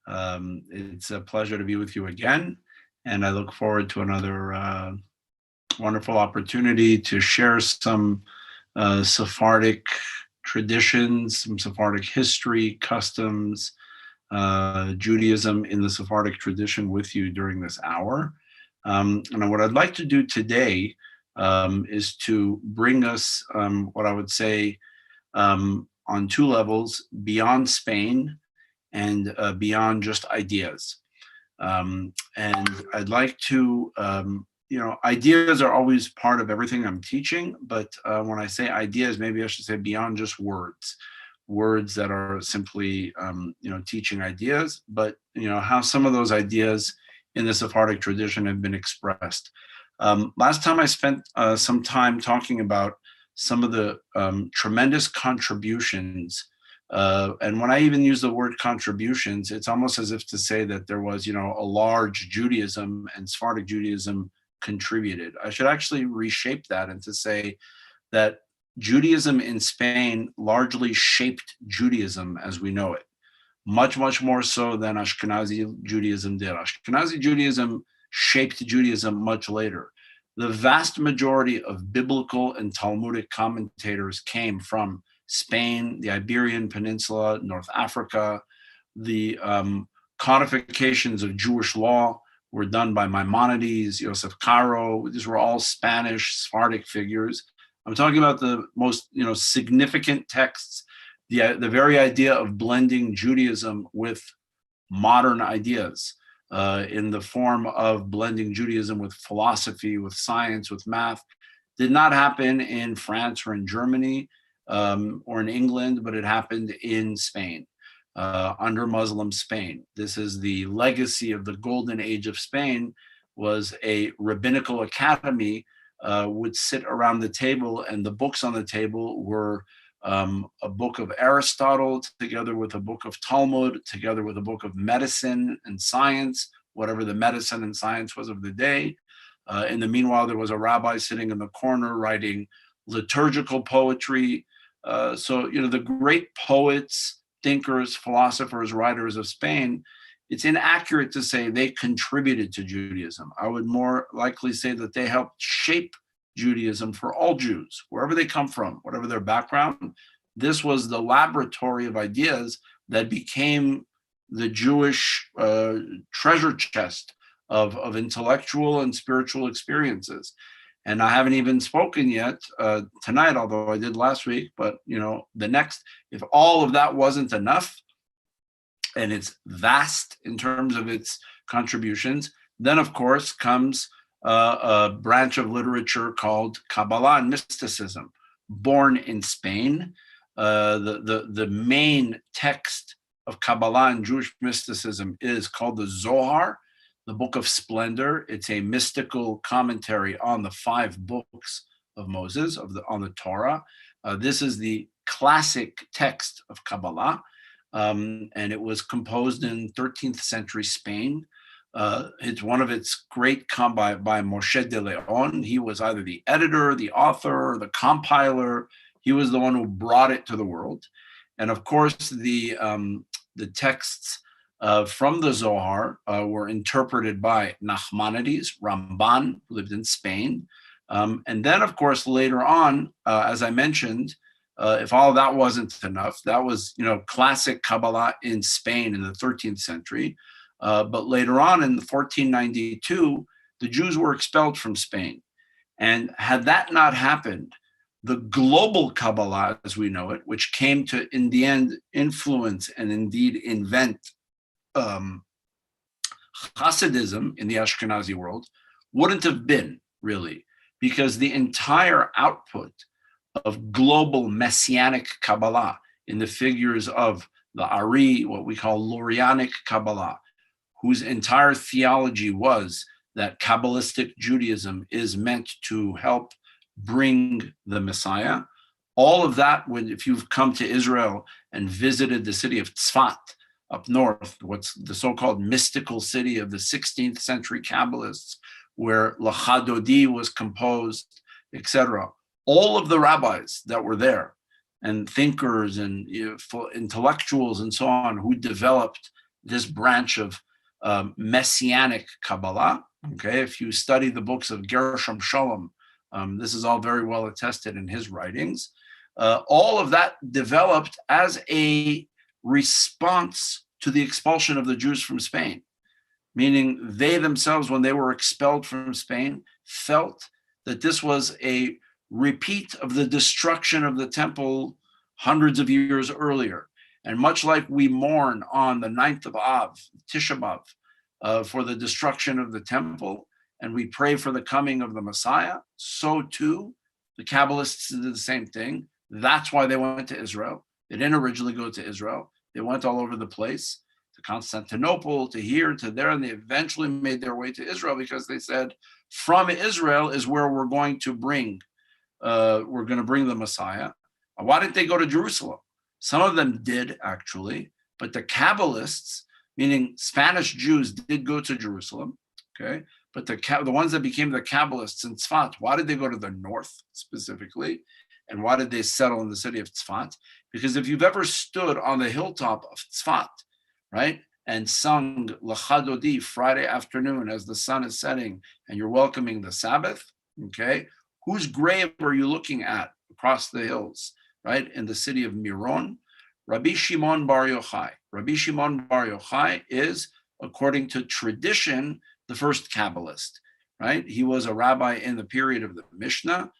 It's a pleasure to be with you again, and I look forward to another wonderful opportunity to share some Sephardic traditions, some Sephardic history, customs, Judaism in the Sephardic tradition with you during this hour. And what I'd like to do today is to bring us what I would say on two levels, beyond Spain and beyond just ideas. And I'd like to, ideas are always part of everything I'm teaching, but when I say ideas, maybe I should say beyond just words that are simply, teaching ideas, but, how some of those ideas in the Sephardic tradition have been expressed. Last time I spent some time talking about some of the tremendous contributions. And when I even use the word contributions, it's almost as if to say that there was, a large Judaism and Sephardic Judaism contributed. I should actually reshape that and to say that Judaism in Spain largely shaped Judaism as we know it, much, much more so than Ashkenazi Judaism did. Ashkenazi Judaism shaped Judaism much later. The vast majority of biblical and Talmudic commentators came from Spain, the Iberian Peninsula, North Africa. The codifications of Jewish law were done by Maimonides, Yosef Caro. These were all Spanish, Sephardic figures. I'm talking about the most, significant texts, the very idea of blending Judaism with modern ideas in the form of blending Judaism with philosophy, with science, with math, did not happen in France or in Germany or in England, but it happened in Spain. Under Muslim Spain. This is the legacy of the golden age of Spain, was a rabbinical academy would sit around the table, and the books on the table were a book of Aristotle together with a book of Talmud, together with a book of medicine and science, whatever the medicine and science was of the day. In the meanwhile, there was a rabbi sitting in the corner writing liturgical poetry. So, the great poets, thinkers, philosophers, writers of Spain, it's inaccurate to say they contributed to Judaism. I would more likely say that they helped shape Judaism for all Jews, wherever they come from, whatever their background. This was the laboratory of ideas that became the Jewish treasure chest of intellectual and spiritual experiences. And I haven't even spoken yet tonight, although I did last week, but the next, if all of that wasn't enough, and it's vast in terms of its contributions, then of course comes a branch of literature called Kabbalah and Mysticism, born in Spain. The main text of Kabbalah and Jewish mysticism is called the Zohar, the Book of Splendor. It's a mystical commentary on the 5 books of Moses, on the Torah. This is the classic text of Kabbalah, and it was composed in 13th century Spain. It's one of its great by Moshe de Leon. He was either the editor, the author, the compiler. He was the one who brought it to the world. And of course, the texts from the Zohar were interpreted by Nachmanides, Ramban, who lived in Spain. And then, of course, later on, as I mentioned, if all of that wasn't enough, that was, classic Kabbalah in Spain in the 13th century. But later on in 1492, the Jews were expelled from Spain. And had that not happened, the global Kabbalah, as we know it, which came to, in the end, influence and indeed invent Hasidism in the Ashkenazi world, wouldn't have been really, because the entire output of global messianic Kabbalah in the figures of the Ari, what we call Lurianic Kabbalah, whose entire theology was that Kabbalistic Judaism is meant to help bring the Messiah. All of that, if you've come to Israel and visited the city of Tzfat up north, what's the so-called mystical city of the 16th century Kabbalists, where Lachadodi was composed, etc. All of the rabbis that were there, and thinkers and intellectuals and so on, who developed this branch of Messianic Kabbalah. Okay, if you study the books of Gershom Sholem, this is all very well attested in his writings. All of that developed as a response to the expulsion of the Jews from Spain, meaning they themselves, when they were expelled from Spain, felt that this was a repeat of the destruction of the temple hundreds of years earlier. And much like we mourn on the 9th of Av, Tisha B'Av, for the destruction of the temple, and we pray for the coming of the Messiah, so too the Kabbalists did the same thing. That's why they went to Israel. They didn't originally go to Israel. They went all over the place, to Constantinople, to here, to there, and they eventually made their way to Israel because they said, from Israel is where we're going to bring the Messiah. Why didn't they go to Jerusalem? Some of them did, actually, but the Kabbalists, meaning Spanish Jews, did go to Jerusalem, okay? But the ones that became the Kabbalists in Tzfat, why did they go to the north specifically? And why did they settle in the city of Tzfat? Because if you've ever stood on the hilltop of Tzfat, right, and sung Lecha Dodi Friday afternoon as the sun is setting and you're welcoming the Sabbath, okay, whose grave are you looking at across the hills, right, in the city of Miron? Rabbi Shimon Bar Yochai. Rabbi Shimon Bar Yochai is, according to tradition, the first Kabbalist, right? He was a rabbi in the period of the Mishnah.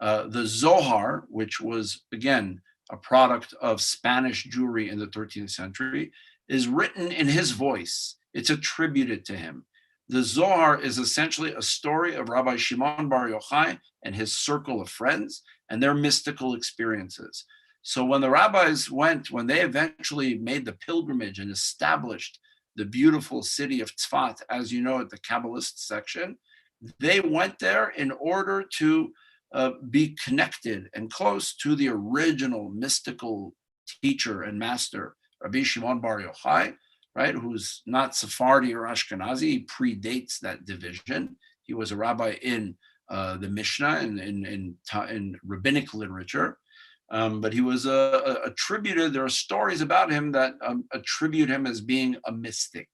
The Zohar, which was, again, a product of Spanish Jewry in the 13th century, is written in his voice. It's attributed to him. The Zohar is essentially a story of Rabbi Shimon Bar Yochai and his circle of friends and their mystical experiences. So when the rabbis when they eventually made the pilgrimage and established the beautiful city of Tzfat, as you know, at the Kabbalist section, they went there in order to be connected and close to the original mystical teacher and master, Rabbi Shimon Bar Yochai, right, who's not Sephardi or Ashkenazi. He predates that division. He was a rabbi in the Mishnah and in rabbinic literature. But he was attributed, there are stories about him that attribute him as being a mystic,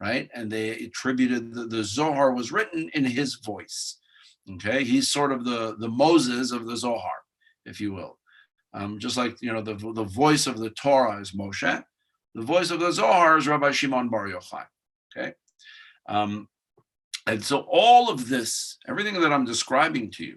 right? And they attributed, the Zohar was written in his voice, okay? He's sort of the Moses of the Zohar, if you will. Just like, you know, the voice of the Torah is Moshe, the voice of the Zohar is Rabbi Shimon Bar Yochai, okay? And so all of this, everything that I'm describing to you,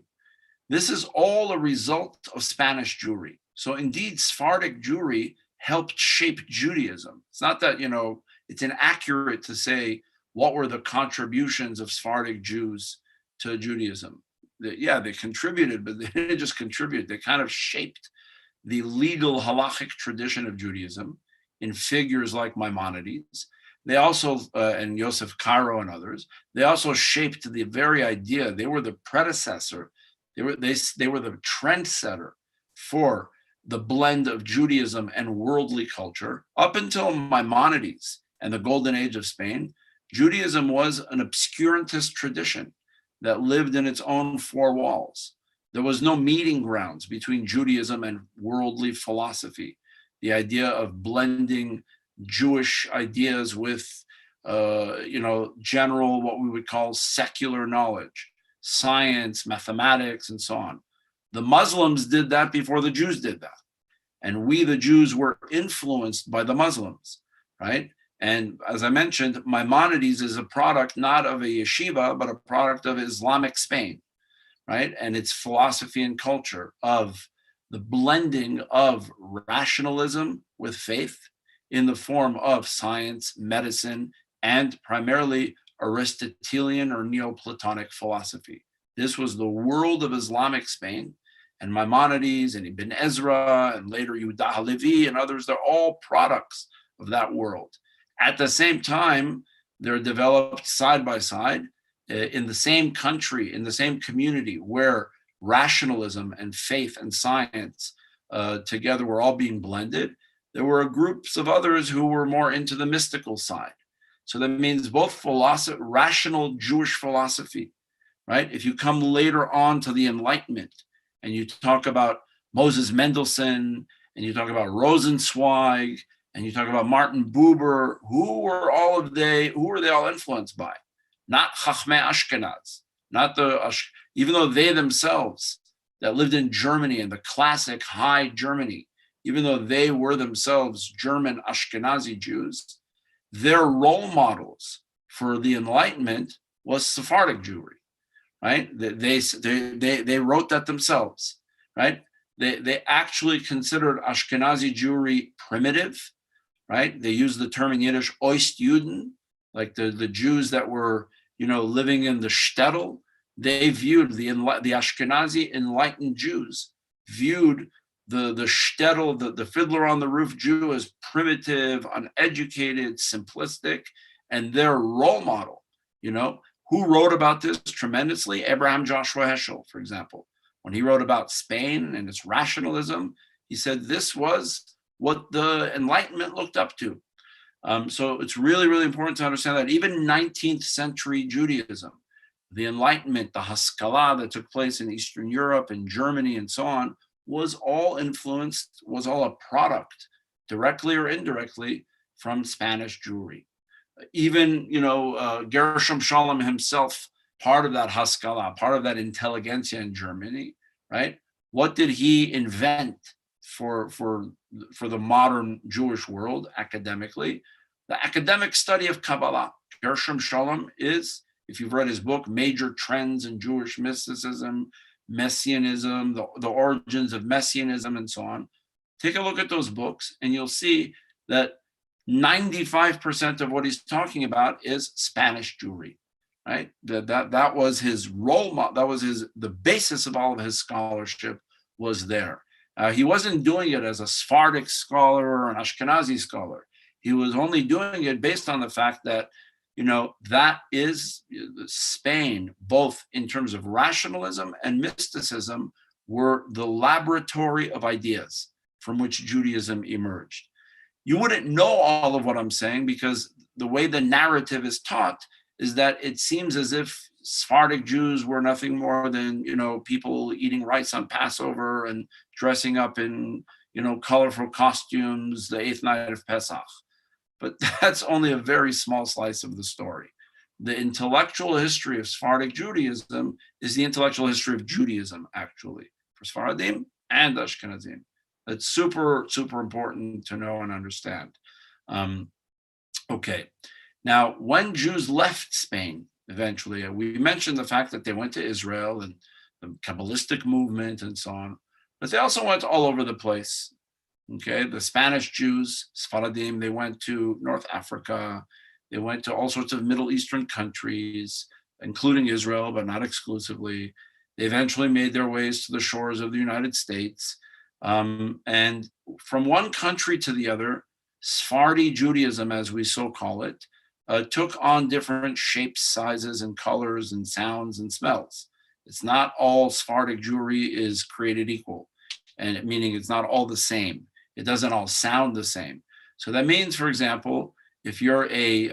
this is all a result of Spanish Jewry. So indeed, Sephardic Jewry helped shape Judaism. It's not that, you know, it's inaccurate to say what were the contributions of Sephardic Jews to Judaism. Yeah, they contributed, but they didn't just contribute. They kind of shaped the legal halachic tradition of Judaism in figures like Maimonides. They also, and Yosef Karo and others, they also shaped the very idea. They were the predecessor. They were the trendsetter for the blend of Judaism and worldly culture. Up until Maimonides and the Golden Age of Spain, Judaism was an obscurantist tradition that lived in its own four walls. There was no meeting grounds between Judaism and worldly philosophy. The idea of blending Jewish ideas with, general, what we would call secular knowledge, science, mathematics, and so on. The Muslims did that before the Jews did that. And we, the Jews, were influenced by the Muslims, right? And as I mentioned, Maimonides is a product not of a yeshiva, but a product of Islamic Spain, right? And its philosophy and culture of the blending of rationalism with faith in the form of science, medicine, and primarily Aristotelian or Neoplatonic philosophy. This was the world of Islamic Spain, and Maimonides and Ibn Ezra and later Yehuda Halevi and others, they're all products of that world. At the same time, they're developed side by side in the same country, in the same community where rationalism and faith and science together were all being blended. There were groups of others who were more into the mystical side. So that means both rational Jewish philosophy, right? If you come later on to the Enlightenment and you talk about Moses Mendelssohn and you talk about Rosenzweig and you talk about Martin Buber, who were they all influenced by? Not Chachmei Ashkenaz, not even though they themselves that lived in Germany, in the classic high Germany, even though they were themselves German Ashkenazi Jews, their role models for the Enlightenment was Sephardic Jewry, right? They wrote that themselves, right? They actually considered Ashkenazi Jewry primitive, right? They used the term in Yiddish, Ostjuden, like the Jews that were, living in the shtetl. They viewed the Ashkenazi enlightened Jews viewed the shtetl, the fiddler on the roof Jew as primitive, uneducated, simplistic, and their role model, who wrote about this tremendously? Abraham Joshua Heschel, for example. When he wrote about Spain and its rationalism, he said this was what the Enlightenment looked up to. So it's really, really important to understand that even 19th century Judaism, the Enlightenment, the Haskalah that took place in Eastern Europe and Germany and so on, was all a product, directly or indirectly, from Spanish Jewry. Even, Gershom Scholem himself, part of that Haskalah, part of that intelligentsia in Germany, right? What did he invent for the modern Jewish world academically? The academic study of Kabbalah. Gershom Scholem is, if you've read his book, Major Trends in Jewish Mysticism, Messianism, the origins of Messianism, and so on, take a look at those books and you'll see that 95% of what he's talking about is Spanish Jewry, right? That was his role model. That was the basis of all of his scholarship was there. He wasn't doing it as a Sephardic scholar or an Ashkenazi scholar. He was only doing it based on the fact that, that is Spain, both in terms of rationalism and mysticism, were the laboratory of ideas from which Judaism emerged. You wouldn't know all of what I'm saying because the way the narrative is taught is that it seems as if Sephardic Jews were nothing more than, people eating rice on Passover and dressing up in, colorful costumes the 8th night of Pesach. But that's only a very small slice of the story. The intellectual history of Sephardic Judaism is the intellectual history of Judaism, actually, for Sephardim and Ashkenazim. It's super, super important to know and understand. Okay. Now, when Jews left Spain, eventually, we mentioned the fact that they went to Israel and the Kabbalistic movement and so on, but they also went all over the place. Okay, the Spanish Jews, Sephardim, they went to North Africa. They went to all sorts of Middle Eastern countries, including Israel, but not exclusively. They eventually made their ways to the shores of the United States. And from one country to the other, Sephardi Judaism, as we so call it, took on different shapes, sizes, and colors, and sounds and smells. It's not all Sephardic Jewry is created equal, and meaning it's not all the same. It doesn't all sound the same. So that means, for example, if you're a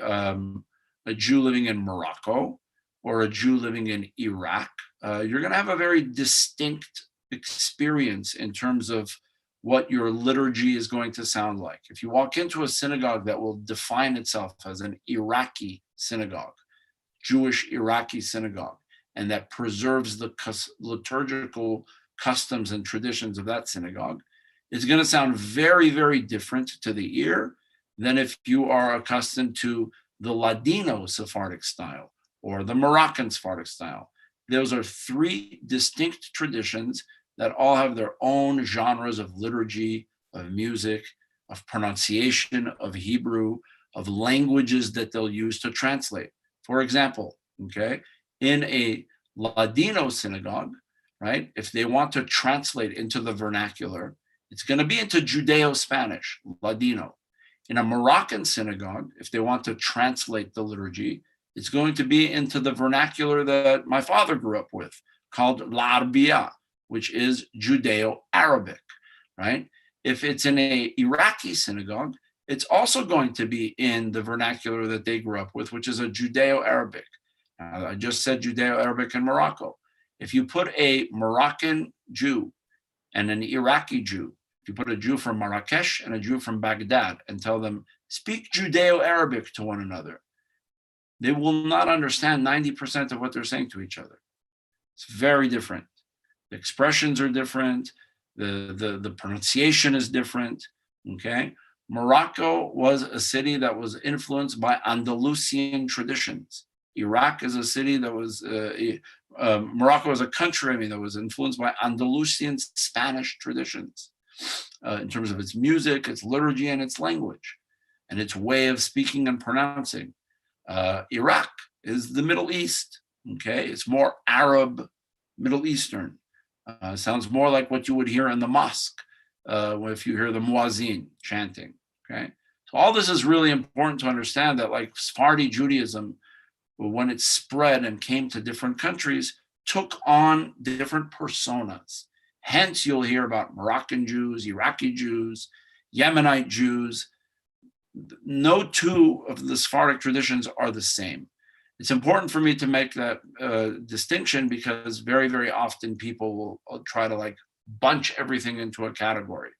Jew living in Morocco or a Jew living in Iraq, you're going to have a very distinct experience in terms of what your liturgy is going to sound like. If you walk into a synagogue that will define itself as an Iraqi synagogue, Jewish Iraqi synagogue, and that preserves the liturgical customs and traditions of that synagogue, it's going to sound very, very different to the ear than if you are accustomed to the Ladino Sephardic style or the Moroccan Sephardic style. Those are three distinct traditions that all have their own genres of liturgy, of music, of pronunciation, of Hebrew, of languages that they'll use to translate. For example, okay, in a Ladino synagogue, right, if they want to translate into the vernacular, it's going to be into Judeo-Spanish, Ladino. In a Moroccan synagogue, if they want to translate the liturgy, it's going to be into the vernacular that my father grew up with, called La Arabia, which is Judeo-Arabic, right? If it's in an Iraqi synagogue, it's also going to be in the vernacular that they grew up with, which is a Judeo-Arabic. I just said Judeo-Arabic in Morocco. If you put a Moroccan Jew and an Iraqi Jew, If you put a Jew from Marrakesh and a Jew from Baghdad and tell them, speak Judeo-Arabic to one another, they will not understand 90% of what they're saying to each other. It's very different. The expressions are different. The pronunciation is different, okay? Morocco was a city that was influenced by Andalusian traditions. Iraq is a city that was, Morocco is a country, that was influenced by Andalusian Spanish traditions in terms of its music, its liturgy, and its language, and its way of speaking and pronouncing. Iraq is the Middle East, okay? It's more Arab, Middle Eastern. Sounds more like what you would hear in the mosque if you hear the muazzin chanting, okay? So all this is really important to understand, that like Sephardi Judaism, when it spread and came to different countries, took on different personas. Hence, you'll hear about Moroccan Jews, Iraqi Jews, Yemenite Jews. No two of the Sephardic traditions are the same. It's important for me to make that distinction, because very, very often people will try to like bunch everything into a category.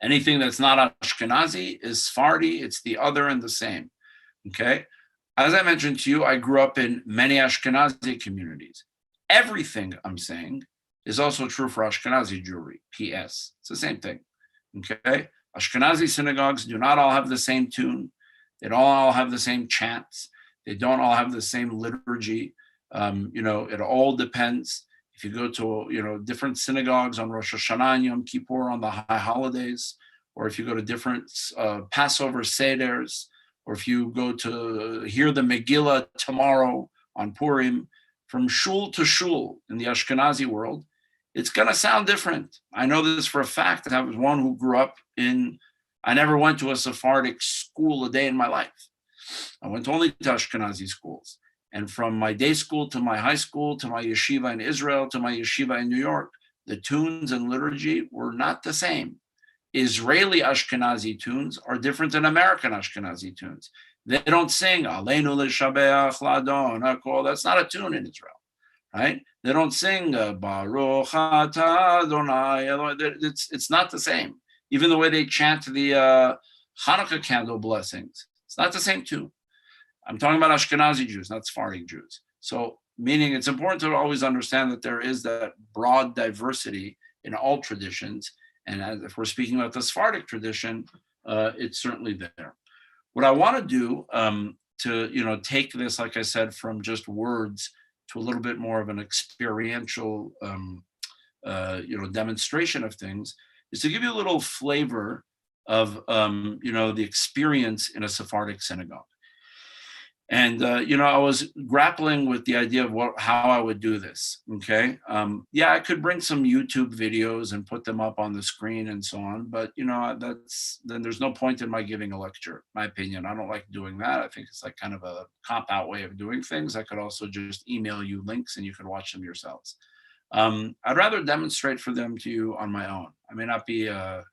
Anything that's not Ashkenazi is Sephardi. It's the other and the same, okay? As I mentioned to you, I grew up in many Ashkenazi communities. Everything I'm saying is also true for Ashkenazi Jewry, PS. It's the same thing, okay? Ashkenazi synagogues do not all have the same tune. They don't all have the same chants. They don't all have the same liturgy. It all depends. If you go to, different synagogues on Rosh Hashanah and Yom Kippur on the high holidays, or if you go to different Passover Seders, or if you go to hear the Megillah tomorrow on Purim, from shul to shul in the Ashkenazi world, it's going to sound different. I know this for a fact. I was one who grew up I never went to a Sephardic school a day in my life. I went only to Ashkenazi schools. And from my day school to my high school to my yeshiva in Israel to my yeshiva in New York, the tunes and liturgy were not the same. Israeli Ashkenazi tunes are different than American Ashkenazi tunes. They don't sing Aleinu l'shabeach l'Adon hakol. That's not a tune in Israel, right? They don't sing Baruch atah Adonai. It's not the same. Even the way they chant the Hanukkah candle blessings, it's not the same tune. I'm talking about Ashkenazi Jews, not Sephardic Jews. So, meaning it's important to always understand that there is that broad diversity in all traditions. And if we're speaking about the Sephardic tradition, it's certainly there. What I want to do to take this, like I said, from just words to a little bit more of an experiential demonstration of things, is to give you a little flavor of the experience in a Sephardic synagogue. And I was grappling with the idea of how I would do this. Okay, I could bring some YouTube videos and put them up on the screen and so on, but then there's no point in my giving a lecture. My opinion, I don't like doing that. I think it's like kind of a cop-out way of doing things. I could also just email you links and you can watch them yourselves. I'd rather demonstrate for them to you on my own. I may not be a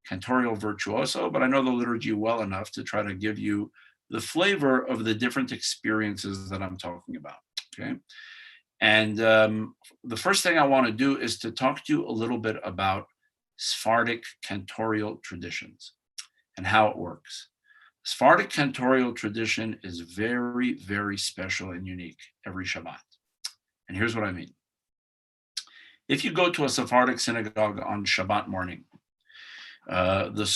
cantorial virtuoso, but I know the liturgy well enough to try to give you the flavor of the different experiences that I'm talking about, okay? And the first thing I want to do is to talk to you a little bit about Sephardic cantorial traditions and how it works. Sephardic cantorial tradition is very, very special and unique every Shabbat. And here's what I mean. If you go to a Sephardic synagogue on Shabbat morning, the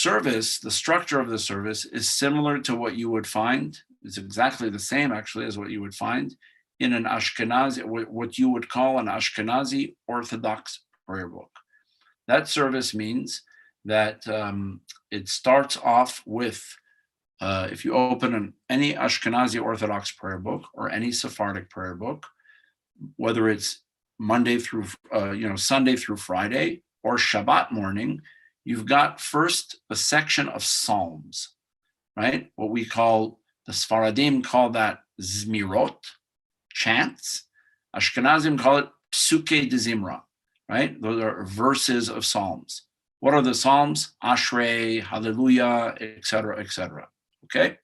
structure of the service is similar to what you would find. It's exactly the same, actually, as what you would find in an Ashkenazi, what you would call an Ashkenazi Orthodox prayer book. That service means that it starts off with, if you open any Ashkenazi Orthodox prayer book or any Sephardic prayer book, whether it's Monday through, Sunday through Friday or Shabbat morning, you've got first a section of psalms, right? What we call, the Sfaradim call that zmirot, chants. Ashkenazim call it psuke de zimra, right? Those are verses of psalms. What are the psalms? Ashrei, Hallelujah, etc., etc. Okay?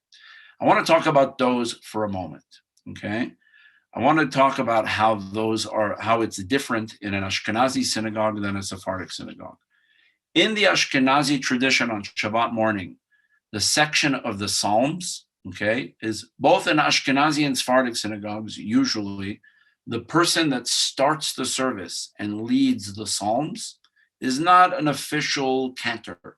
I want to talk about those for a moment, okay? I want to talk about how it's different in an Ashkenazi synagogue than a Sephardic synagogue. In the Ashkenazi tradition on Shabbat morning, the section of the Psalms, okay, is both in Ashkenazi and Sephardic synagogues, usually, the person that starts the service and leads the Psalms is not an official cantor.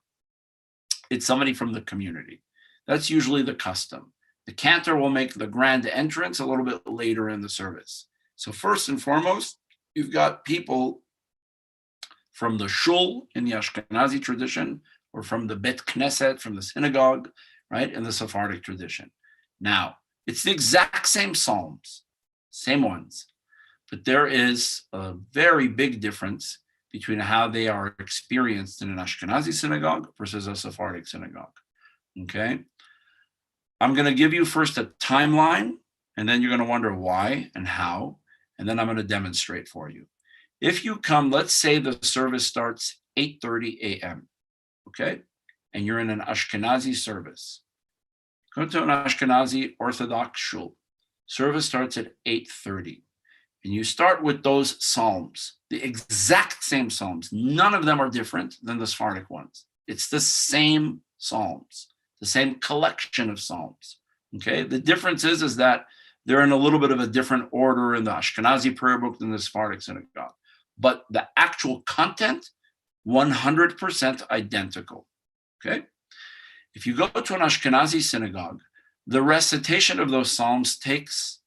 It's somebody from the community. That's usually the custom. The cantor will make the grand entrance a little bit later in the service. So first and foremost, you've got people from the shul in the Ashkenazi tradition, or from the Bet Knesset, from the synagogue, right, in the Sephardic tradition. Now, it's the exact same psalms, same ones, but there is a very big difference between how they are experienced in an Ashkenazi synagogue versus a Sephardic synagogue, okay? I'm going to give you first a timeline, and then you're going to wonder why and how, and then I'm going to demonstrate for you. If you come, let's say the service starts 8:30 a.m., okay? And you're in an Ashkenazi service. Go to an Ashkenazi Orthodox shul. Service starts at 8:30. And you start with those psalms, the exact same psalms. None of them are different than the Sephardic ones. It's the same psalms, the same collection of psalms, okay? The difference is that they're in a little bit of a different order in the Ashkenazi prayer book than the Sephardic synagogue. But the actual content, 100% identical, okay? If you go to an Ashkenazi synagogue, the recitation of those psalms takes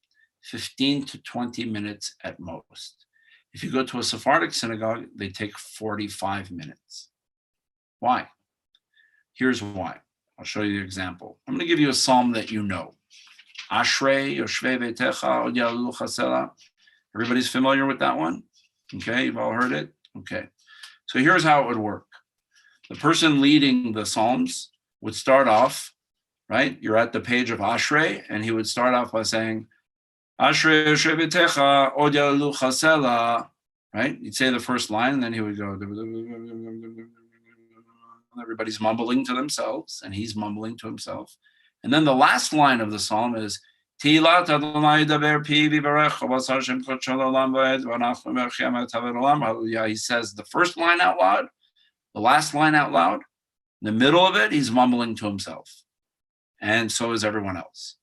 15 to 20 minutes at most. If you go to a Sephardic synagogue, they take 45 minutes. Why? Here's why. I'll show you the example. I'm going to give you a psalm that you know. Ashrei Yoshvei Beitecha Od Ya'alu Chasela. Everybody's familiar with that one? Okay, you've all heard it? Okay. So here's how it would work. The person leading the psalms would start off, right? You're at the page of Ashrei, and he would start off by saying, Ashrei Yoshvei Beitecha Od Ya'alu Chasela. Right? You'd say the first line, and then he would go, everybody's mumbling to themselves, and he's mumbling to himself. And then the last line of the psalm is, Tilat Adonai daber pi v'yivarech v'asar shem kodesh olam v'ed v'anachnu merchem et haver olam. Hallelujah. He says the first line out loud, the last line out loud. In the middle of it, he's mumbling to himself. And so is everyone else.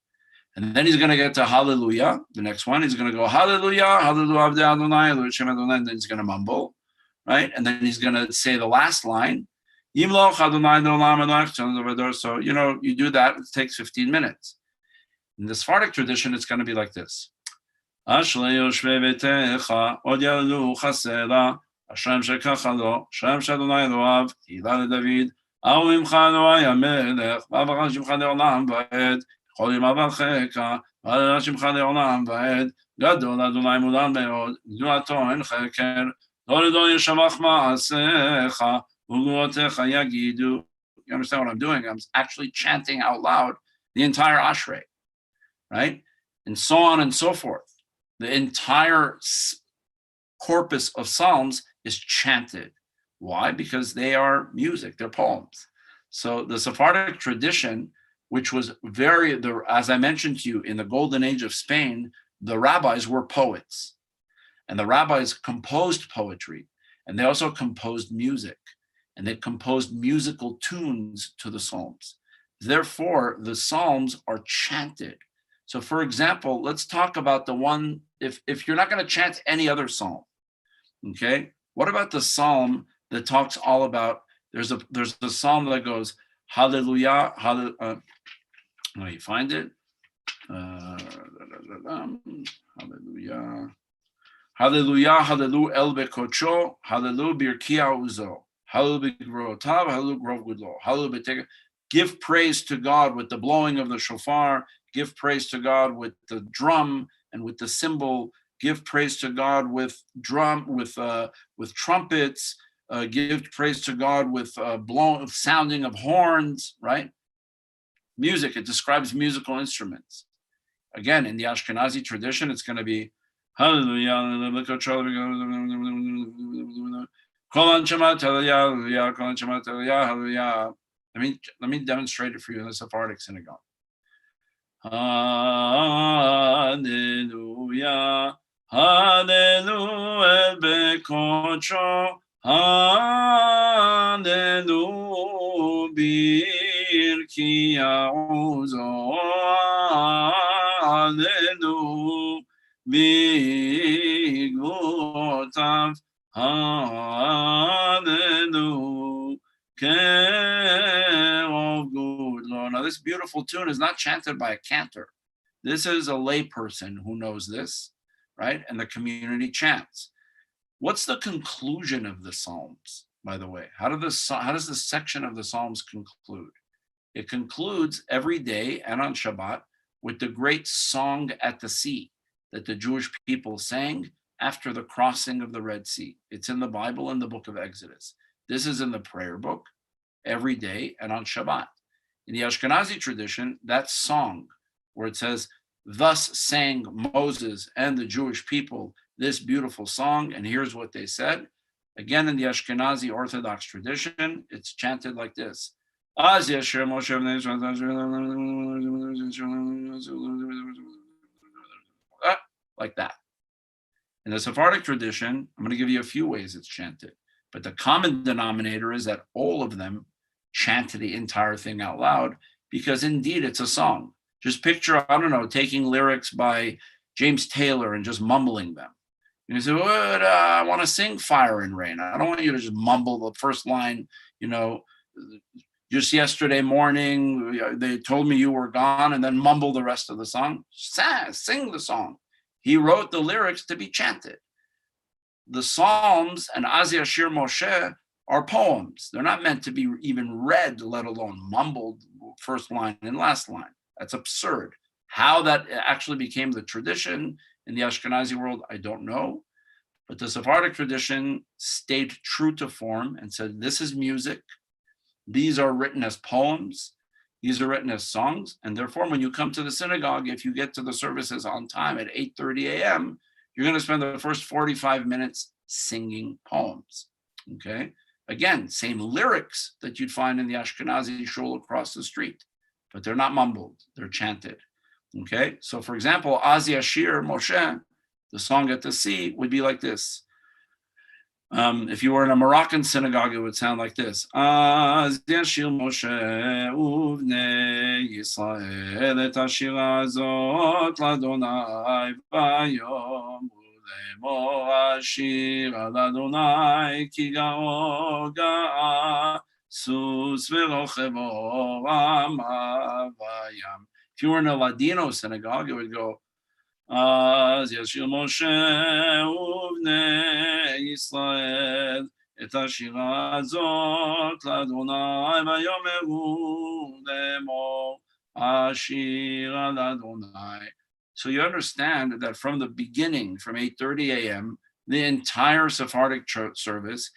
And then he's going to get to Hallelujah. The next one, he's going to go, Hallelujah, Hallelujah, Avdei Adonai, Elohim Shem Adonai. And then he's going to mumble, right? And then he's going to say the last line, Yimloch Adonai Olam Elohim. So, you do that, it takes 15 minutes. In the Sephardic tradition, it's going to be like this. Ashrei Yoshvei Beitecha Od Ya'alu Chasela Hashem Shekacha Lo Hashem Shadonai Eloav Tila LeDavid Al Mimcha Eloai HaMelech V'Avach Shimcha Le'olam Va'ed Chol Yom Avachecha V'Avach Shimcha Le'olam Va'ed Gadol Adonai Mulan Me'od Gduato En Cheker Lo L'Adon Yeshavach Ma'asecha U'Gduatecha Yagidu. You understand what I'm doing? I'm actually chanting out loud the entire Ashrei. Right? And so on and so forth. The entire corpus of Psalms is chanted. Why? Because they are music, they're poems. So the Sephardic tradition, which was as I mentioned to you, in the golden age of Spain, the rabbis were poets. And the rabbis composed poetry, and they also composed music, and they composed musical tunes to the Psalms. Therefore, the Psalms are chanted. So, for example, let's talk about the one, if you're not going to chant any other psalm, okay? What about the psalm that talks all about, there's a psalm that goes, Hallelujah, Hallelujah, you find it? Hallelujah, Hallelujah, Hallelujah, El Bekocho, Hallelujah, Birkia Uzo, Hallelujah, Grotav, Hallelujah, Grov Gudlo, Hallelujah, give praise to God with the blowing of the shofar. Give praise to God with the drum and with the cymbal. Give praise to God with trumpets. Give praise to God with sounding of horns. Right? Music. It describes musical instruments. Again, in the Ashkenazi tradition, it's going to be Hallelujah. Let me demonstrate it for you in the Sephardic synagogue. Hallelujah, Hallelujah, Bekocho, Hallelujah, ki ya'uzo alenu bigvotav alenu ke'ov gudlo. Now this beautiful tune is not chanted by a cantor. This is a layperson who knows this, right? And the community chants. What's the conclusion of the Psalms, by the way? How does this section of the Psalms conclude? It concludes every day and on Shabbat with the great song at the sea that the Jewish people sang after the crossing of the Red Sea. It's in the Bible in the book of Exodus. This is in the prayer book every day and on Shabbat. In the Ashkenazi tradition, that song where it says, "Thus sang Moses and the Jewish people this beautiful song," and here's what they said. Again, in the Ashkenazi Orthodox tradition, it's chanted like this. Like that. In the Sephardic tradition, I'm going to give you a few ways it's chanted, but the common denominator is that all of them chant the entire thing out loud because indeed it's a song. Just picture, I don't know, taking lyrics by James Taylor and just mumbling them. And you say, well, I want to sing Fire and Rain. I don't want you to just mumble the first line, just yesterday morning, they told me you were gone, and then mumble the rest of the song. Sing the song. He wrote the lyrics to be chanted. The Psalms and Azia Shir Moshe are poems. They're not meant to be even read, let alone mumbled first line and last line. That's absurd. How that actually became the tradition in the Ashkenazi world, I don't know. But the Sephardic tradition stayed true to form and said, this is music. These are written as poems. These are written as songs. And therefore, when you come to the synagogue, if you get to the services on time at 8:30 a.m., you're going to spend the first 45 minutes singing poems. Okay? Again, same lyrics that you'd find in the Ashkenazi shul across the street, but they're not mumbled, they're chanted. Okay? So for example, Azia Shir Moshe, the song at the sea, would be like this. If you were in a Moroccan synagogue, it would sound like this. Azia Shir Moshe uvnei Yisrael et hashira azot ladonai vayom ulemo hashira ladonai ki ga'o ga'a sus ve'rochevo amavayam. If you were in a Ladino synagogue, it would go, Az yashir Moshe uvnei Yisrael et hashira azot ladonai vayomeru lemo hashira ladonai. So you understand that from the beginning, from 8:30 a.m., the entire Sephardic church service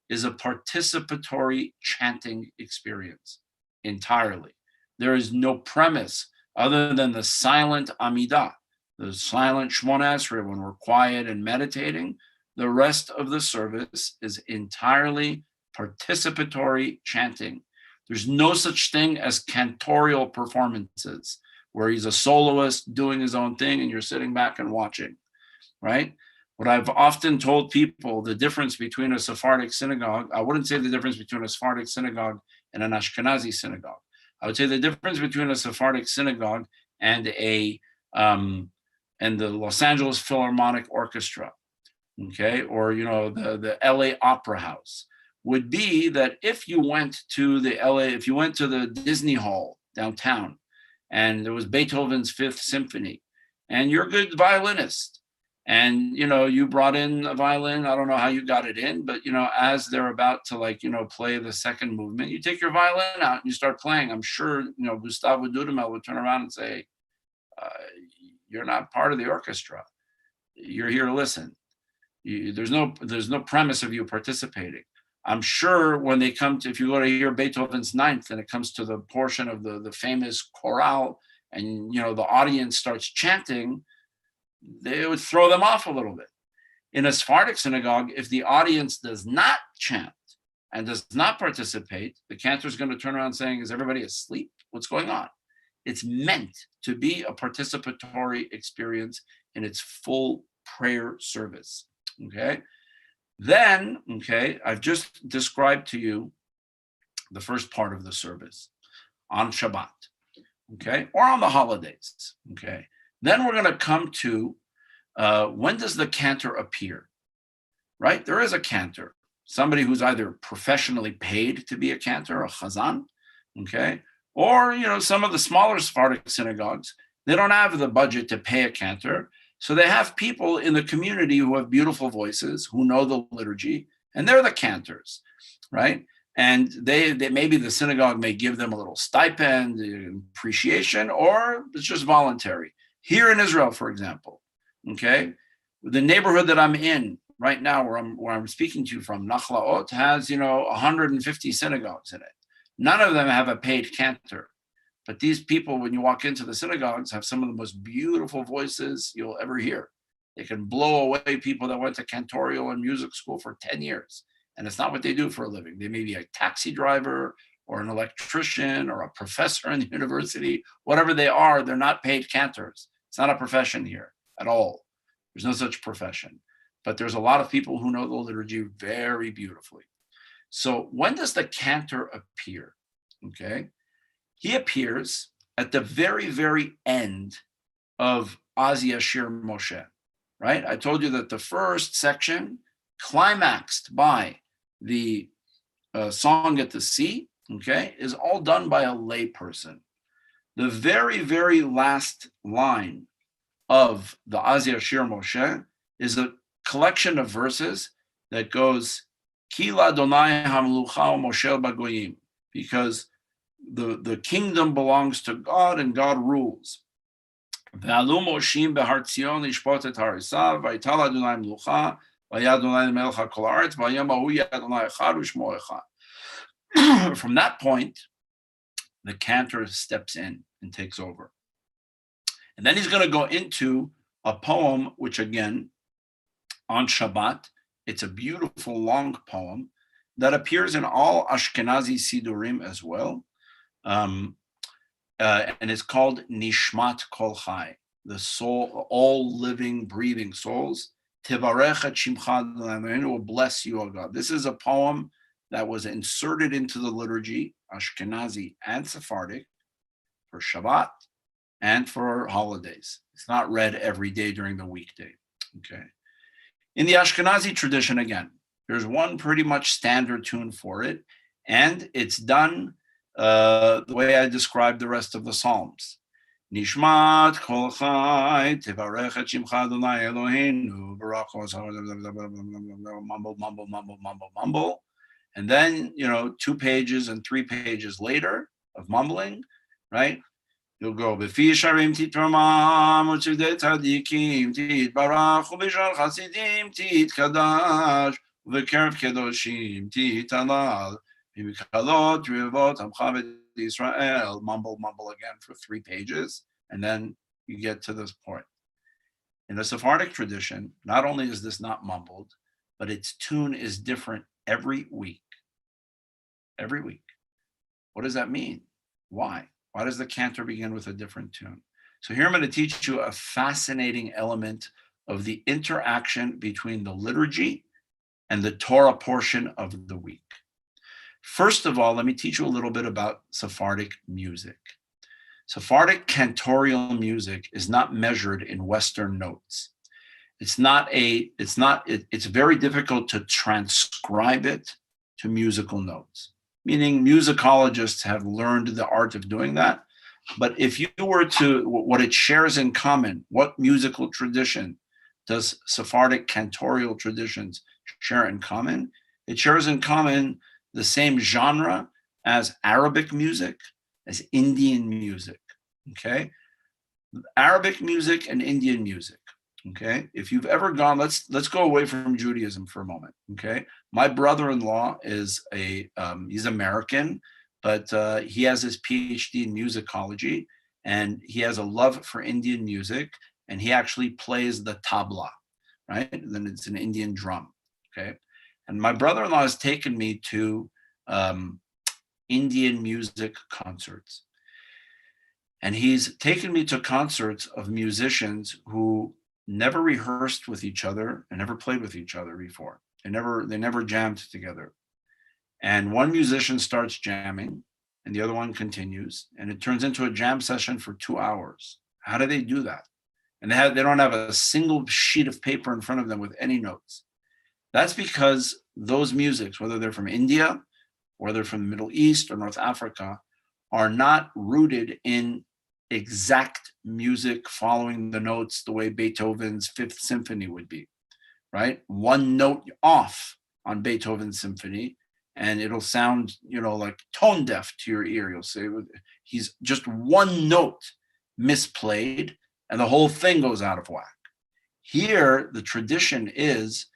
is a participatory chanting experience entirely. There is no premise other than the silent Amidah, the silent Shmona Esrei when we're quiet and meditating. The rest of the service is entirely participatory chanting. There's no such thing as cantorial performances where he's a soloist doing his own thing and you're sitting back and watching, right? What I've often told people, the difference between a Sephardic synagogue, I wouldn't say the difference between a Sephardic synagogue and an Ashkenazi synagogue. I would say the difference between a Sephardic synagogue and the Los Angeles Philharmonic Orchestra, okay, or the LA Opera House, would be that if you went to the Disney Hall downtown, and there was Beethoven's Fifth Symphony, and you're a good violinist, and you brought in a violin. I don't know how you got it in, but as they're about to play the second movement, you take your violin out and you start playing. I'm sure Gustavo Dudamel would turn around and say, "You're not part of the orchestra. You're here to listen. There's no premise of you participating." I'm sure when if you go to hear Beethoven's Ninth and it comes to the portion of the famous chorale and the audience starts chanting, they would throw them off a little bit. In a Sephardic synagogue, if the audience does not chant and does not participate, the cantor is going to turn around saying, "Is everybody asleep? What's going on?" It's meant to be a participatory experience in its full prayer service. Okay? Then, I've just described to you the first part of the service. on Shabbat, okay, or on the holidays, okay. Then we're going to come to when does the cantor appear, right? There is a cantor, somebody who's either professionally paid to be a cantor, a chazan, okay, or some of the smaller Sephardic synagogues, they don't have the budget to pay a cantor, so they have people in the community who have beautiful voices, who know the liturgy, and they're the cantors, right? And they maybe the synagogue may give them a little stipend, appreciation, or it's just voluntary. Here in Israel, for example, okay, the neighborhood that I'm in right now, where I'm speaking to you from, Nachlaot, has 150 synagogues in it. None of them have a paid cantor, but these people, when you walk into the synagogues, have some of the most beautiful voices you'll ever hear. They can blow away people that went to cantorial and music school for 10 years. And it's not what they do for a living. They may be a taxi driver or an electrician or a professor in the university. Whatever they are, they're not paid cantors. It's not a profession here at all. There's no such profession. But there's a lot of people who know the liturgy very beautifully. So when does the cantor appear? Okay, he appears at the very, very end of Az Yashir Moshe, right? I told you that the first section, climaxed by the song at the sea, okay, is all done by a lay person. The very, very last line of the Az Yashir Moshe is a collection of verses that goes, Kila Donai Hamlucha Moshe Bagoyim, because the kingdom belongs to God and God rules. Ve'alu Moshim Behar Tzion Lishpot et Harisav, Vaytal Adonai Mlucha, Vayad Adonai Melech HaKol Haaretz, Vayom Hahu Yad Adonai Echad U'Shmo Echad. From that point, the cantor steps in and takes over. And then he's going to go into a poem, which again, on Shabbat, it's a beautiful long poem that appears in all Ashkenazi Sidurim as well. And it's called Nishmat Kol Chai, the soul, all living, breathing souls. Tivarech et Shimcha Eloheinu, will bless you, O God. This is a poem that was inserted into the liturgy, Ashkenazi and Sephardic, for Shabbat and for holidays. It's not read every day during the weekday. Okay. In the Ashkenazi tradition, again, there's one pretty much standard tune for it, and it's done the way I described the rest of the Psalms. Nishmat kol chai, tevarech et shimcha Adonai Eloheinu, mumble, mumble, mumble, mumble, mumble. And then, 2 pages and 3 pages later of mumbling, right? You'll go, B'fi sharim titramam, u'tzivdei tzadikim titbarach, u'bishar chasidim titkadash, u'b'kerev kedoshim titalal, u'b'kalot revot amcha Israel. Mumble, mumble again for 3 pages, and then you get to this point. In the Sephardic tradition, not only is this not mumbled, but its tune is different every week. Every week. What does that mean? Why? Why does the cantor begin with a different tune? So here I'm going to teach you a fascinating element of the interaction between the liturgy and the Torah portion of the week. First of all, let me teach you a little bit about Sephardic music. Sephardic cantorial music is not measured in Western notes. It's very difficult to transcribe it to musical notes, meaning musicologists have learned the art of doing that. But if you were to, what it shares in common, what musical tradition does Sephardic cantorial traditions share in common? It shares in common the same genre as Arabic music, as Indian music, okay? Arabic music and Indian music, okay? If you've ever gone, let's go away from Judaism for a moment, okay? My brother-in-law is he's American, but he has his PhD in musicology, and he has a love for Indian music, and he actually plays the tabla, right? Then it's an Indian drum, okay? And my brother-in-law has taken me to Indian music concerts. And he's taken me to concerts of musicians who never rehearsed with each other and never played with each other before. They never jammed together. And one musician starts jamming, and the other one continues, and it turns into a jam session for 2 hours. How do they do that? And they don't have a single sheet of paper in front of them with any notes. That's because those musics, whether they're from India or they're from the Middle East or North Africa, are not rooted in exact music following the notes the way Beethoven's Fifth Symphony would be, right? One note off on Beethoven's symphony, and it'll sound, like tone deaf to your ear. You'll say he's just one note misplayed, and the whole thing goes out of whack. Here, the tradition is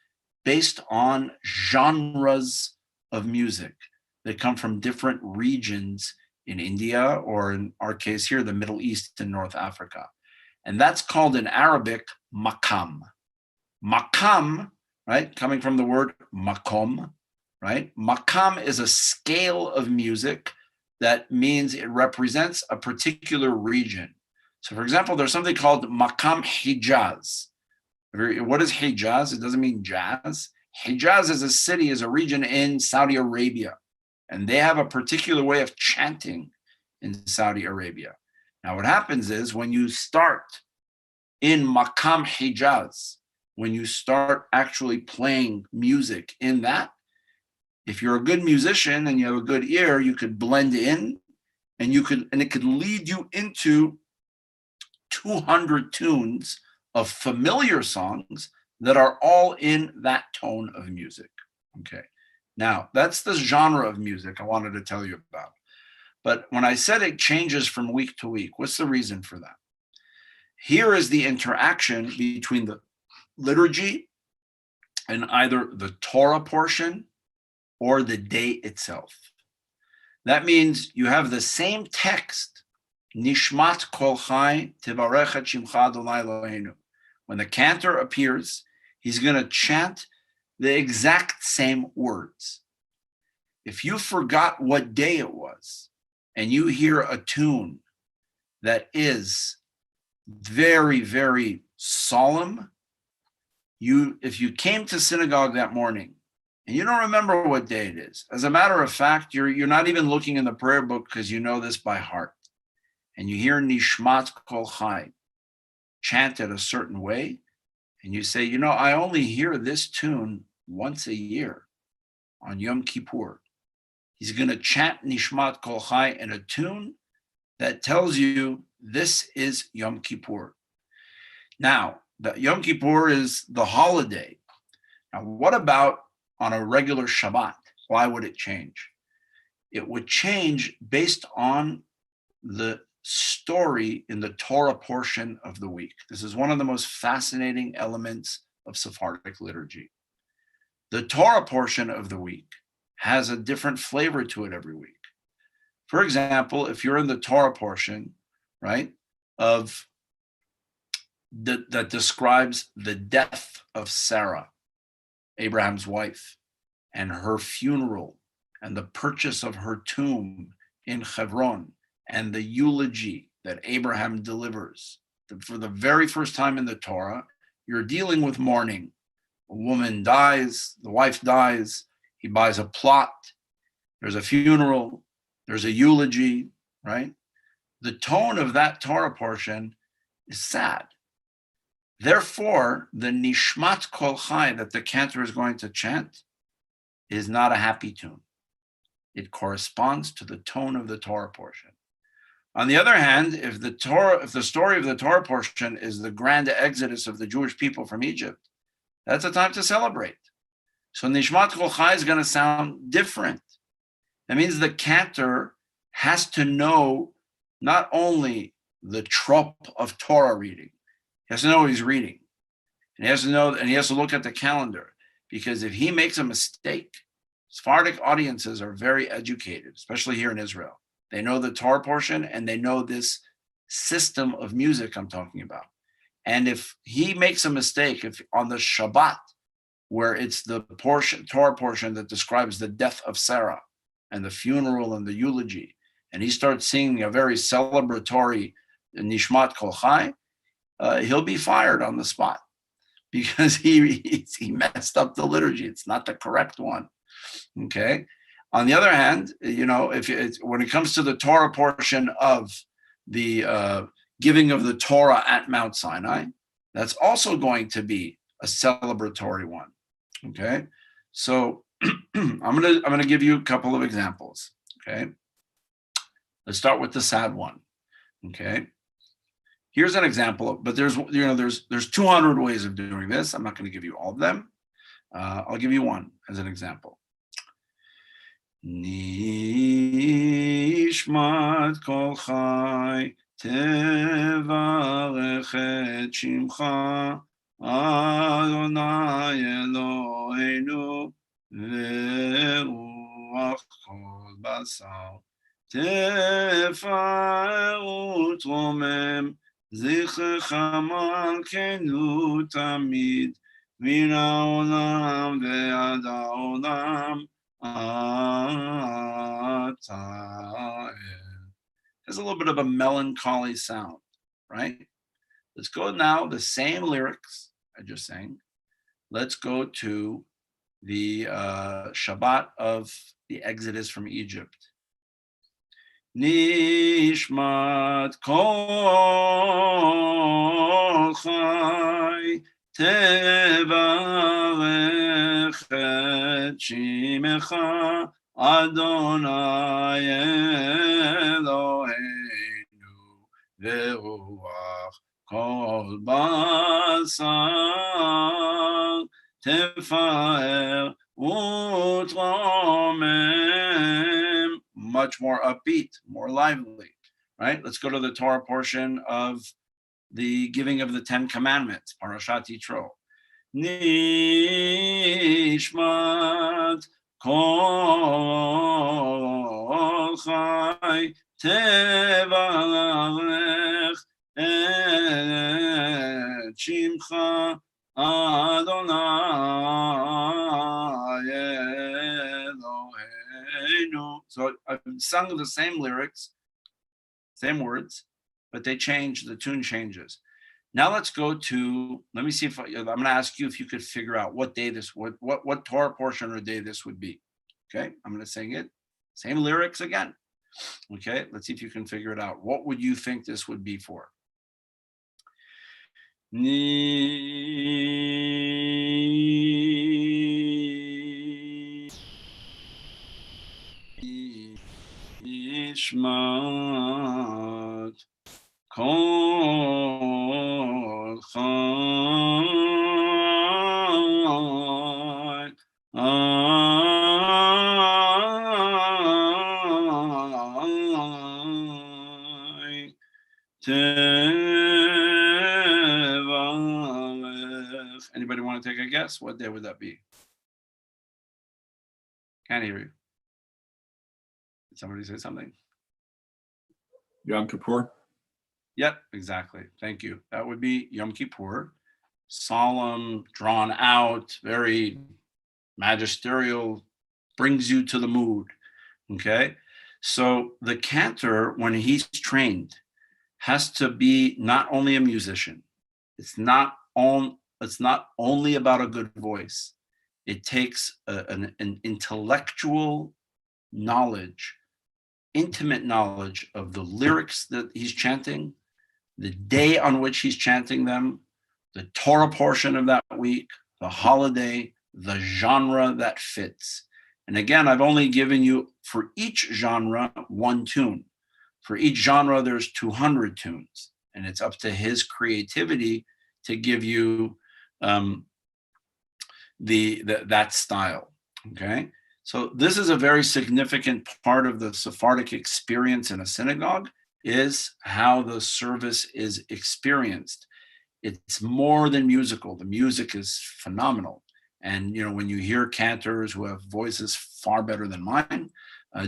based on genres of music that come from different regions in India, or in our case here, the Middle East and North Africa. And that's called in Arabic, makam. Makam, right, coming from the word makom, right? Makam is a scale of music that means it represents a particular region. So for example, there's something called makam Hijaz. What is Hijaz? It doesn't mean jazz. Hijaz is a city, is a region in Saudi Arabia. And they have a particular way of chanting in Saudi Arabia. Now, what happens is when you start in Makam Hijaz, when you start actually playing music in that, if you're a good musician and you have a good ear, you could blend in, and it could lead you into 200 tunes of familiar songs that are all in that tone of music. Okay. Now, that's the genre of music I wanted to tell you about. But when I said it changes from week to week, what's the reason for that? Here is the interaction between the liturgy and either the Torah portion or the day itself. That means you have the same text, Nishmat Kol Chai Tivarech et Shimcha Adonai Eloheinu. When the cantor appears, he's going to chant the exact same words. If you forgot what day it was and you hear a tune that is very, very solemn, if you came to synagogue that morning and you don't remember what day it is, as a matter of fact, you're not even looking in the prayer book because you know this by heart, and you hear Nishmat Kol Chai chanted a certain way, and you say, I only hear this tune once a year on Yom Kippur. He's going to chant Nishmat Kol Chai in a tune that tells you this is Yom Kippur. Now, the Yom Kippur is the holiday. Now, what about on a regular Shabbat? Why would it change? It would change based on the story in the Torah portion of the week. This is one of the most fascinating elements of Sephardic liturgy. The Torah portion of the week has a different flavor to it every week. For example, if you're in the Torah portion, right, that describes the death of Sarah, Abraham's wife, and her funeral, and the purchase of her tomb in Hebron, and the eulogy that Abraham delivers. For the very first time in the Torah, you're dealing with mourning. A woman dies, the wife dies, he buys a plot, there's a funeral, there's a eulogy, right? The tone of that Torah portion is sad. Therefore, the Nishmat Kol Chai that the cantor is going to chant is not a happy tune. It corresponds to the tone of the Torah portion. On the other hand, if the story of the Torah portion is the grand exodus of the Jewish people from Egypt, that's a time to celebrate. So Nishmat Kol Chai is going to sound different. That means the cantor has to know not only the trope of Torah reading, he has to know what he's reading. And he has to know, and he has to look at the calendar, because if he makes a mistake, Sephardic audiences are very educated, especially here in Israel. They know the Torah portion and they know this system of music I'm talking about. And if he makes a mistake, if on the Shabbat, where it's the Torah portion that describes the death of Sarah and the funeral and the eulogy, and he starts singing a very celebratory Nishmat Kol Chai, he'll be fired on the spot because he messed up the liturgy. It's not the correct one. Okay. On the other hand, when it comes to the Torah portion of the giving of the Torah at Mount Sinai, that's also going to be a celebratory one. Okay, so I'm gonna give you a couple of examples. Okay, let's start with the sad one. Okay, here's an example, but there's 200 ways of doing this. I'm not going to give you all of them. I'll give you one as an example. Nishmat kol chai tevarech et shimcha Adonai Eloheinu veruach kol basar תפארו תרומם, זכרך מלכנו תמיד, מן העולם ועד העולם, אתה. There's a little bit of a melancholy sound, right? Let's go now, the same lyrics I just sang. Let's go to the Shabbat of the Exodus from Egypt. Nishmat kol chai tevarech et shimecha Adonai Eloheinu veruach kol basar tefaer utromem. Much more upbeat, more lively, right? Let's go to the Torah portion of the giving of the 10 Commandments, Parashat Yitro. Nishmat kol chai tevarech et shimcha Adonai Eloheinu. So I've sung the same lyrics, same words, but they change, the tune changes. Now let's go to, let me see if I'm going to ask you if you could figure out what day this would, what Torah portion or day this would be. Okay, I'm going to sing it. Same lyrics again. Okay, let's see if you can figure it out. What would you think this would be for? Nishmat kol chai tevarech. Anybody want to take a guess? What day would that be? Can't hear you. Did somebody say something? Yom Kippur? Yep, exactly. Thank you. That would be Yom Kippur. Solemn, drawn out, very magisterial, brings you to the mood. Okay? So the cantor, when he's trained, has to be not only a musician. It's not only about a good voice. It takes an intellectual knowledge, intimate knowledge of the lyrics that he's chanting, the day on which he's chanting them, the Torah portion of that week, the holiday, the genre that fits. And again, I've only given you, for each genre, one tune. For each genre, there's 200 tunes. And it's up to his creativity to give you that style, okay? So this is a very significant part of the Sephardic experience in a synagogue, is how the service is experienced. It's more than musical. The music is phenomenal. And when you hear cantors who have voices far better than mine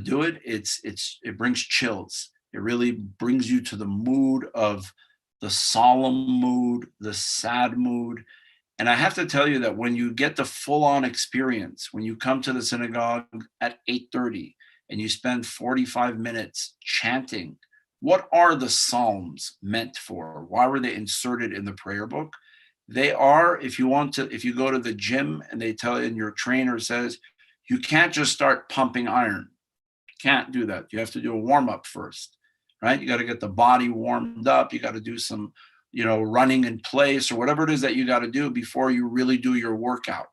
do it, it brings chills. It really brings you to the mood of the solemn mood, the sad mood. And I have to tell you that when you get the full-on experience, when you come to the synagogue at 8:30 and you spend 45 minutes chanting, what are the Psalms meant for? Why were they inserted in the prayer book? They are, if you go to the gym and they tell you, and your trainer says, You can't just start pumping iron. You can't do that. You have to do a warm-up first, right? You got to get the body warmed up. You got to do some, running in place or whatever it is that you got to do before you really do your workout.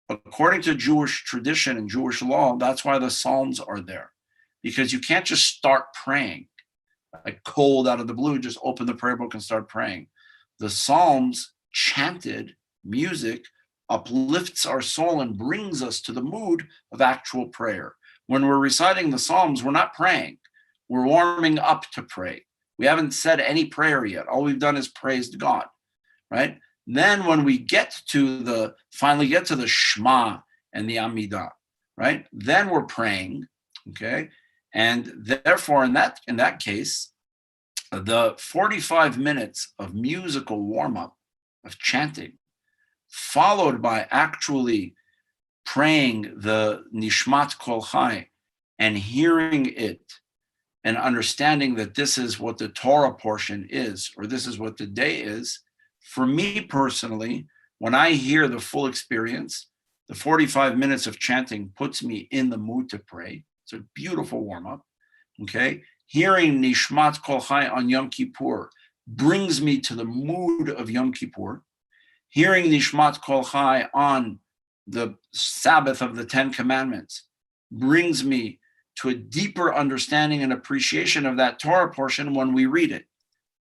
According to Jewish tradition and Jewish law, that's why the Psalms are there, because you can't just start praying like cold out of the blue, just open the prayer book and start praying. The Psalms, chanted music, uplifts our soul and brings us to the mood of actual prayer. When we're reciting the Psalms, we're not praying. We're warming up to pray. We haven't said any prayer yet. All we've done is praised God, right? Then when we finally get to the Shema and the Amidah, right? Then we're praying, okay? And therefore, in that case, the 45 minutes of musical warm-up, of chanting, followed by actually praying the Nishmat Kol Chai and hearing it and understanding that this is what the Torah portion is, or this is what the day is. For me personally, when I hear the full experience, the 45 minutes of chanting puts me in the mood to pray. It's a beautiful warm-up, okay? Hearing Nishmat Kol Chai on Yom Kippur brings me to the mood of Yom Kippur. Hearing Nishmat Kol Chai on the Sabbath of the 10 Commandments brings me to a deeper understanding and appreciation of that Torah portion when we read it.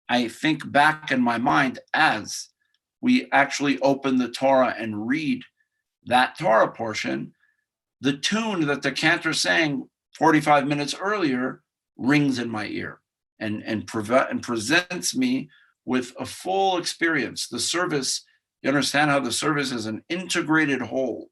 I think back in my mind as we actually open the Torah and read that Torah portion, the tune that the Cantor sang 45 minutes earlier rings in my ear and presents me with a full experience. The service, you understand how the service is an integrated whole.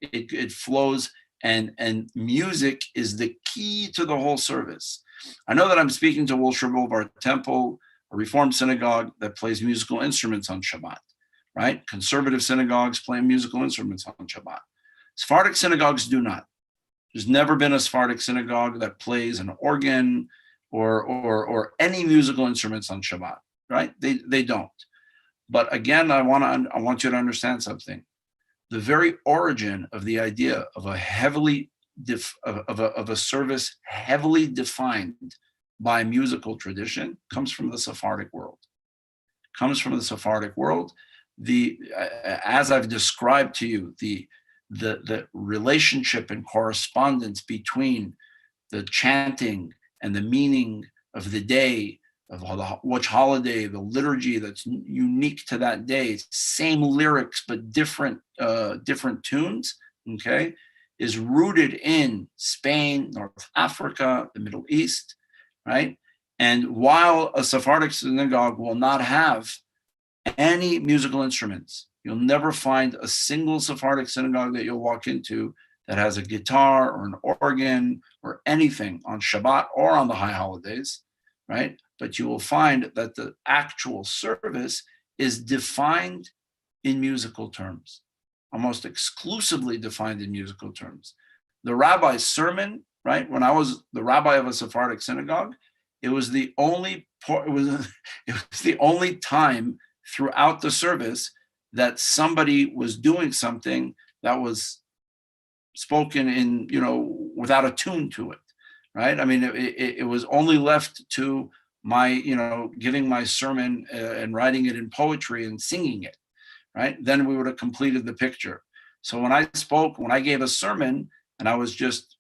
It flows, and music is the key to the whole service. I know that I'm speaking to Wilshire Boulevard Temple, a Reformed synagogue that plays musical instruments on Shabbat, right? Conservative synagogues play musical instruments on Shabbat. Sephardic synagogues do not. There's never been a Sephardic synagogue that plays an organ or any musical instruments on Shabbat, right? They don't. But again, I want you to understand something. The very origin of the idea of a service heavily defined by musical tradition comes from the Sephardic world. As I've described to you, the relationship and correspondence between the chanting and the meaning of the day, of which holiday, the liturgy that's unique to that day, same lyrics but different tunes, okay, is rooted in Spain, North Africa, the Middle East, right? And while a Sephardic synagogue will not have any musical instruments, you'll never find a single Sephardic synagogue that you'll walk into that has a guitar or an organ or anything on Shabbat or on the high holidays, right? But you will find that the actual service is defined in musical terms, almost exclusively defined in musical terms. The rabbi's sermon, right? When I was the rabbi of a Sephardic synagogue, it was the only time throughout the service that somebody was doing something that was spoken in, without a tune to it, right? I mean, it was only left to my, giving my sermon and writing it in poetry and singing it, right? Then we would have completed the picture. So when I gave a sermon and I was just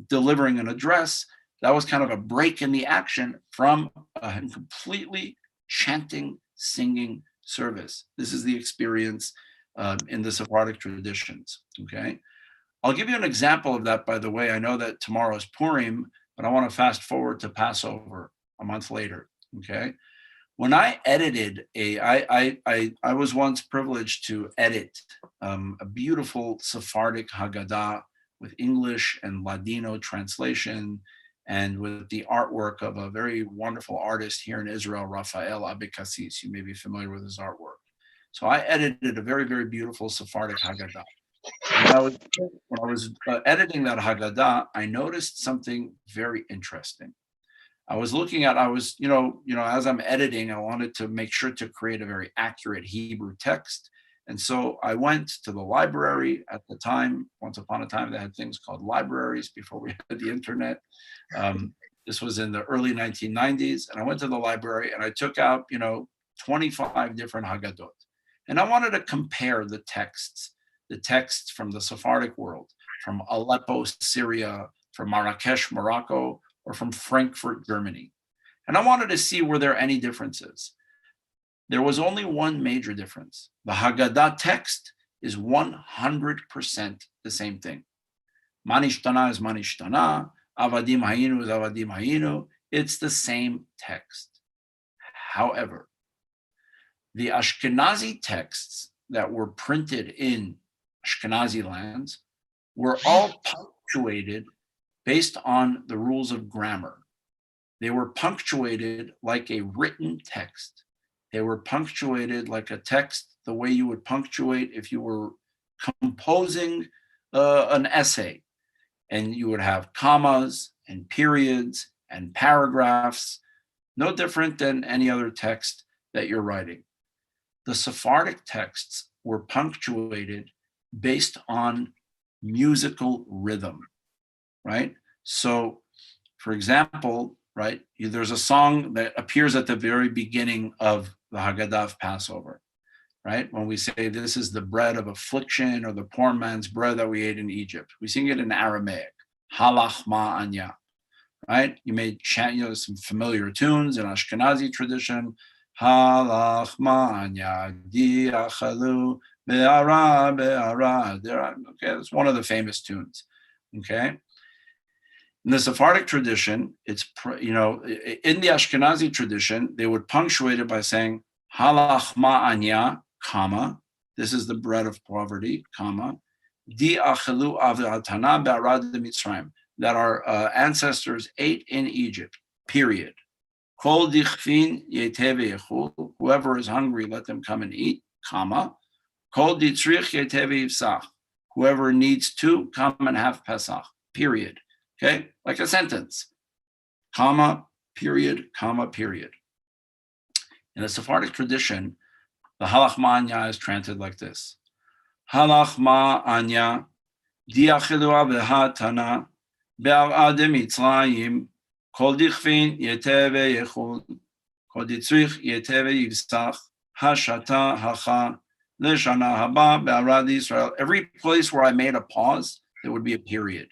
delivering an address, that was kind of a break in the action from a completely chanting, singing service. This is the experience in the Sephardic traditions, okay? I'll give you an example of that, by the way. I know that tomorrow is Purim, but I want to fast forward to Passover a month later, okay? When I edited I was once privileged to edit a beautiful Sephardic Haggadah with English and Ladino translation and with the artwork of a very wonderful artist here in Israel, Rafael Abekassis. You may be familiar with his artwork. So I edited a very, very beautiful Sephardic Haggadah. When I was editing that Haggadah, I noticed something very interesting. As I'm editing, I wanted to make sure to create a very accurate Hebrew text And so I went to the library at the time. Once upon a time, they had things called libraries before we had the internet. This was in the early 1990s. And I went to the library and I took out, 25 different Haggadot. And I wanted to compare the texts from the Sephardic world, from Aleppo, Syria, from Marrakesh, Morocco, or from Frankfurt, Germany. And I wanted to see were there any differences. There was only one major difference. The Haggadah text is 100% the same thing. Manishtana is Manishtana, Avadim Hayinu is Avadim Hayinu. It's the same text. However, the Ashkenazi texts that were printed in Ashkenazi lands were all punctuated based on the rules of grammar. They were punctuated like a written text. They were punctuated like a text, the way you would punctuate if you were composing an essay. And you would have commas and periods and paragraphs, no different than any other text that you're writing. The Sephardic texts were punctuated based on musical rhythm, right? So, for example, right, there's a song that appears at the very beginning of the Haggadah of Passover, right? When we say this is the bread of affliction or the poor man's bread that we ate in Egypt, we sing it in Aramaic, halach ma'anya, right? You may chant, some familiar tunes in Ashkenazi tradition, halach ma'anya diachalu be'ara be'ara. Okay, that's one of the famous tunes, okay? In the Sephardic tradition, it's, in the Ashkenazi tradition, they would punctuate it by saying, halach ma'anya, comma, this is the bread of poverty, comma, di achelu avatana be'arad Mitzrayim, that our ancestors ate in Egypt, period. Kol dichfin yeteve yechul, whoever is hungry, let them come and eat, comma. Kol ditzrich yeteve yivsach, whoever needs to, come and have Pesach, period. Okay, like a sentence, comma, period, comma, period. In the Sephardic tradition, the halach ma'anya is chanted like this. Halach ma'anya, diachilu avehatana, be'arad Mitzrayim, kol dichfin yeteve yechul, kol ditzrich yeteve yivsach, hashata hacha, leshana haba be'arad Israel. Every place where I made a pause, there would be a period.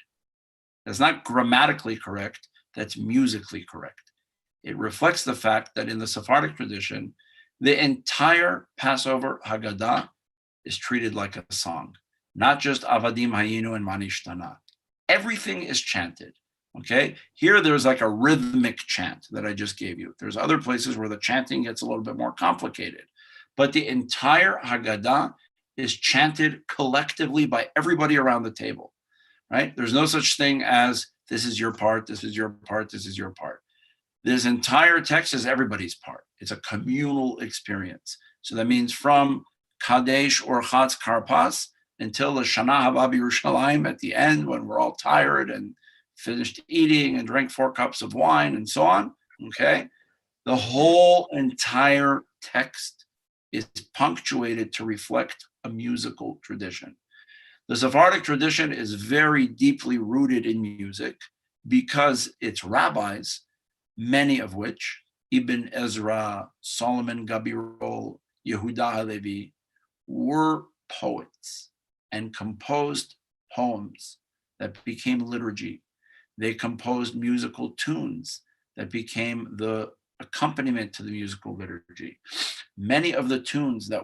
That's not grammatically correct, that's musically correct. It reflects the fact that in the Sephardic tradition, the entire Passover Haggadah is treated like a song, not just Avadim Hayinu and Manishtana. Everything is chanted, okay? Here there's like a rhythmic chant that I just gave you. There's other places where the chanting gets a little bit more complicated, but the entire Haggadah is chanted collectively by everybody around the table. Right? There's no such thing as this is your part, this is your part, this is your part. This entire text is everybody's part. It's a communal experience. So that means from Kadesh or Chatz Karpas until the Shana Haba Yerushalayim at the end, when we're all tired and finished eating and drank 4 cups of wine and so on, okay? The whole entire text is punctuated to reflect a musical tradition. The Sephardic tradition is very deeply rooted in music because its rabbis, many of which, Ibn Ezra, Solomon Gabirol, Yehuda Halevi, were poets and composed poems that became liturgy. They composed musical tunes that became the accompaniment to the musical liturgy. Many of the tunes that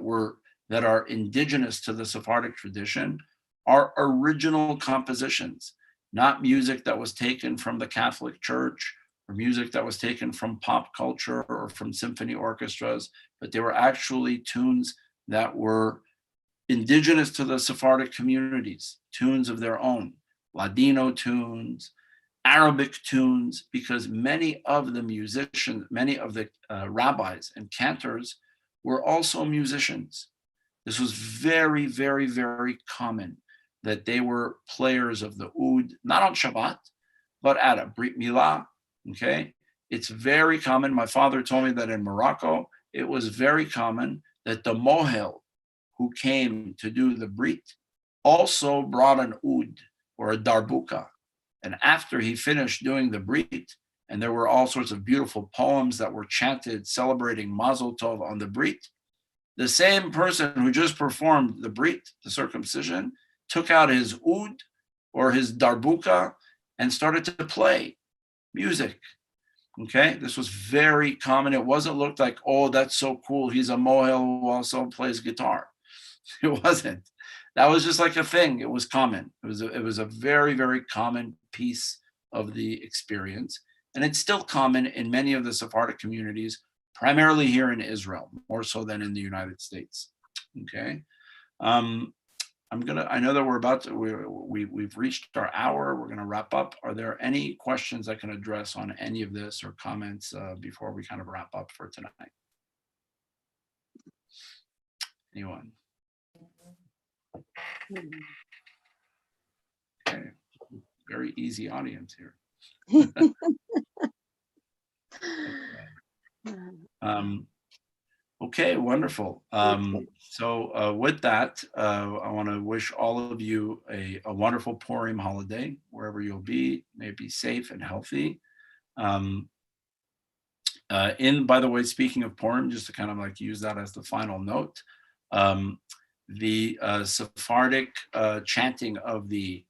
are indigenous to the Sephardic tradition are original compositions, not music that was taken from the Catholic Church or music that was taken from pop culture or from symphony orchestras, but they were actually tunes that were indigenous to the Sephardic communities, tunes of their own, Ladino tunes, Arabic tunes, because many of the musicians, many of the rabbis and cantors were also musicians. This was very, very, very common, that they were players of the oud, not on Shabbat, but at a Brit Milah, okay? It's very common. My father told me that in Morocco, it was very common that the mohel, who came to do the brit also brought an oud, or a darbuka. And after he finished doing the brit, and there were all sorts of beautiful poems that were chanted celebrating Mazel Tov on the brit, the same person who just performed the brit, the circumcision, took out his oud or his darbuka and started to play music. Okay, this was very common. It wasn't looked like, oh, that's so cool, he's a mohel who also plays guitar. It wasn't. That was just like a thing. It was common. It was a very, very common piece of the experience. And it's still common in many of the Sephardic communities, primarily here in Israel, more so than in the United States. Okay. I know that we're about to, we've reached our hour. We're going to wrap up. Are there any questions I can address on any of this, or comments before we kind of wrap up for tonight? Anyone? Okay. Very easy audience here. Okay, wonderful. So with that, I want to wish all of you a wonderful Purim holiday, wherever you'll be. May it be safe and healthy. By the way, speaking of Purim, just to kind of like use that as the final note, the Sephardic chanting of the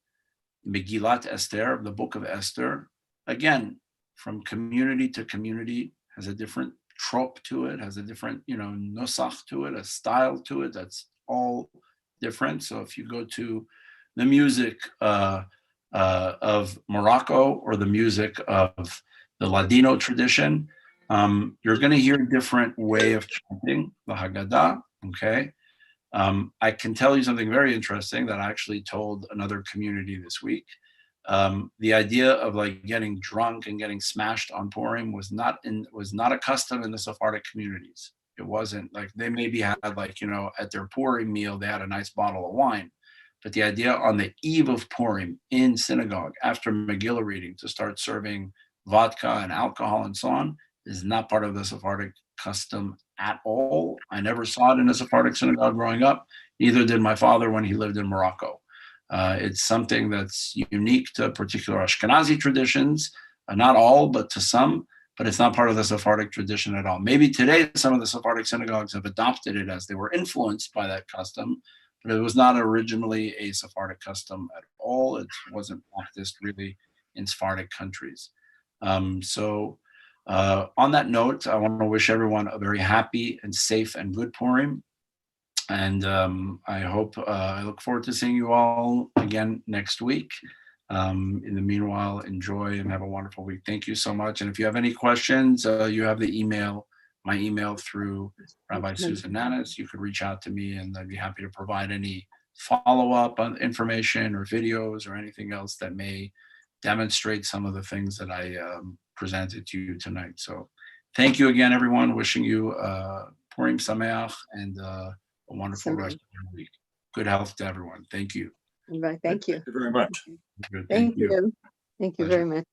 Megillat Esther, of the Book of Esther, again, from community to community, has a different trope to it, has a different, nosach to it, a style to it that's all different. So if you go to the music of Morocco or the music of the Ladino tradition, you're going to hear a different way of chanting the Haggadah, okay? I can tell you something very interesting that I actually told another community this week. The idea of like getting drunk and getting smashed on Purim was not a custom in the Sephardic communities. It wasn't like, they maybe had like, at their Purim meal, they had a nice bottle of wine. But the idea on the eve of Purim in synagogue after Megillah reading to start serving vodka and alcohol and so on is not part of the Sephardic custom at all. I never saw it in a Sephardic synagogue growing up. Neither did my father when he lived in Morocco. It's something that's unique to particular Ashkenazi traditions, not all, but to some, but it's not part of the Sephardic tradition at all. Maybe today some of the Sephardic synagogues have adopted it as they were influenced by that custom, but it was not originally a Sephardic custom at all. It wasn't practiced really in Sephardic countries. On that note, I want to wish everyone a very happy and safe and good Purim. And I look forward to seeing you all again next week. In the meanwhile, enjoy and have a wonderful week. Thank you so much. And if you have any questions, you have my email through Rabbi Susan Nanis. You could reach out to me and I'd be happy to provide any follow-up on information or videos or anything else that may demonstrate some of the things that I presented to you tonight. So thank you again, everyone. Wishing you Purim Sameach and a wonderful rest of your week. Good health to everyone. Thank you. Right. Thank you. Thank you very much. Good. Thank you. Thank you very much.